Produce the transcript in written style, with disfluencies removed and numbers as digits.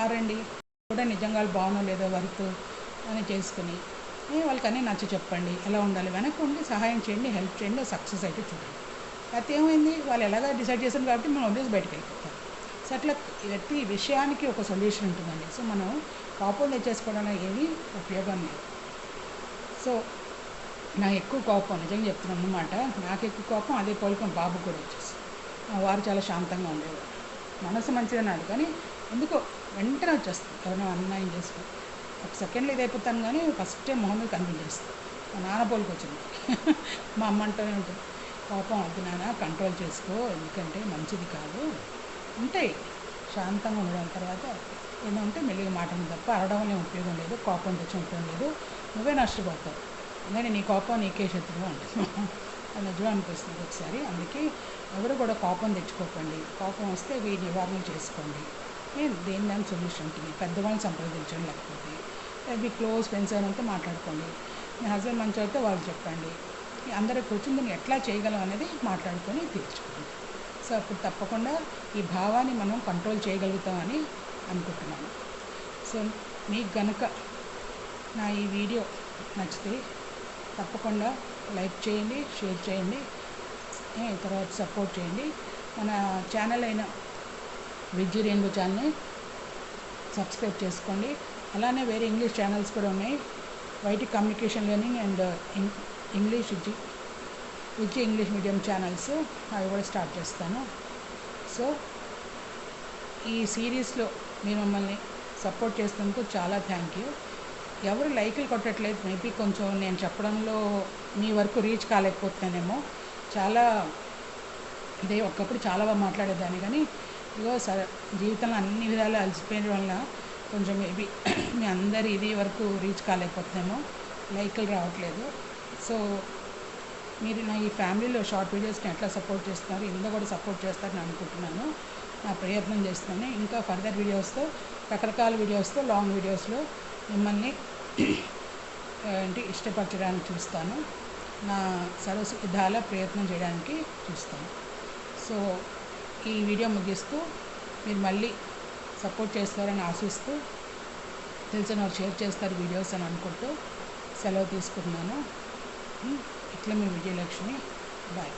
మారండి కూడా నిజంగా వాళ్ళు బాగునో లేదో వర్క్ అని చేసుకుని వాళ్ళకి అన్నీ నచ్చ చెప్పండి, ఎలా ఉండాలి, వెనక్కి ఉండి సహాయం చేయండి, హెల్ప్ చేయండి, సక్సెస్ అయితే చూడండి. లేకపోతే ఏమైంది, వాళ్ళు ఎలాగా డిసైడ్ చేశారు కాబట్టి మనం వదిలేసి బయటకు వెళ్ళిపోతాం. సో అట్లా ప్రతి విషయానికి ఒక సొల్యూషన్ ఉంటుందండి. సో మనం కోపం తెచ్చేసుకోవడం ఏమీ ఉపయోగం లేదు. సో నాకు ఎక్కువ కోపం, నిజంగా చెప్తున్నాను అన్నమాట, నాకు ఎక్కువ కోపం అదే పోలిక బాబు కూడా వచ్చేసి. మా వారు చాలా శాంతంగా ఉండేవారు, మనసు మంచిదన్నాడు కానీ ఎందుకో వెంటనే వచ్చేస్తుంది ఎవరైనా అన్యాయం చేసుకుని. ఒక సెకండ్లో ఇదైపోతాను కానీ ఫస్ట్ మొహం మీద కనిపించేస్తుంది. మా నాన్న పోలికి వచ్చింది. మా అమ్మ అంటూనే ఉంటుంది, కోపం వద్దు నాన్న, కంట్రోల్ చేసుకో, ఎందుకంటే మంచిది కాదు, ఉంటాయి శాంతంగా ఉండడం. తర్వాత ఏంటంటే మెల్లిగా మాటలు తప్ప అరవడం వల్ల ఉపయోగం లేదు, కోపం తెచ్చిన ఉపయోగం లేదు, నువ్వే నష్టపోతావు, అందుకని నీ కోపం నీకే శత్రువు అంటుంది. అది నిజం అనిపిస్తుంది ఒకసారి. అందుకే ఎవరు కూడా కోపం తెచ్చుకోకండి, కోపం వస్తే ఇవి నివారణ చేసుకోండి. దేని దాని సొల్యూషన్ ఉంటుంది, పెద్దవాళ్ళని సంప్రదించండి, లేకపోతే మీ క్లోజ్ ఫ్రెండ్స్ ఎవరంతా మాట్లాడుకోండి, మీ హస్బెండ్ మంచి అయితే వాళ్ళు చెప్పండి, అందరూ కూర్చొని దీన్ని ఎట్లా చేయగలం అనేది మాట్లాడుకొని తీర్చుకోండి. సో అప్పుడు తప్పకుండా ఈ భావాన్ని మనం కంట్రోల్ చేయగలుగుతామని అనుకుంటున్నాను. సో మీకు గనుక నా ఈ వీడియో నచ్చితే తప్పకుండా లైక్ చేయండి, షేర్ చేయండి, తర్వాత సపోర్ట్ చేయండి. మన ఛానల్ అయిన విజ్జి రెయిన్బో ఛానల్ని సబ్స్క్రైబ్ చేసుకోండి. అలానే వేరే ఇంగ్లీష్ ఛానల్స్ కూడా ఉన్నాయి, YT communication learning and English Vijji English medium channels, అవి కూడా స్టార్ట్ చేస్తాను. సో ఈ సిరీస్లో మీరు మమ్మల్ని సపోర్ట్ చేసినందుకు చాలా థ్యాంక్ యూ. ఎవరు లైకులు కొట్టట్లేదు, మేబీ కొంచెం నేను చెప్పడంలో మీ వరకు రీచ్ కాలేకపోతున్నానేమో. చాలా ఇదే ఒకప్పుడు చాలా బాగా మాట్లాడేదాన్ని, కానీ ఇగో జీవితంలో అన్ని విధాలు అలసిపోయిన వల్ల కొంచెం మేబీ మీ అందరి ఇది వరకు రీచ్ కాలేకపోతున్నామో, లైకులు రావట్లేదు. సో మీరు నా ఈ ఫ్యామిలీలో షార్ట్ వీడియోస్ని ఎట్లా సపోర్ట్ చేస్తున్నారు, ఇందులో కూడా సపోర్ట్ చేస్తారని అనుకుంటున్నాను. నా ప్రయత్నం చేస్తున్నాను. ఇంకా ఫర్దర్ వీడియోస్తో, రకరకాల వీడియోస్తో, లాంగ్ వీడియోస్లో మిమ్మల్ని ఇష్టపరచడానికి చూస్తాను, నా సర్వసిద్ధాల ప్రయత్నం చేయడానికి చూస్తాను. సో ఈ వీడియో ముగిస్తూ మీరు మళ్ళీ సపోర్ట్ చేస్తారని ఆశిస్తూ, తెలిసిన వారు షేర్ చేస్తారు వీడియోస్ అని అనుకుంటూ సెలవు తీసుకుంటున్నాను. ఇట్లా మీ విజయలక్ష్మి. బాయ్.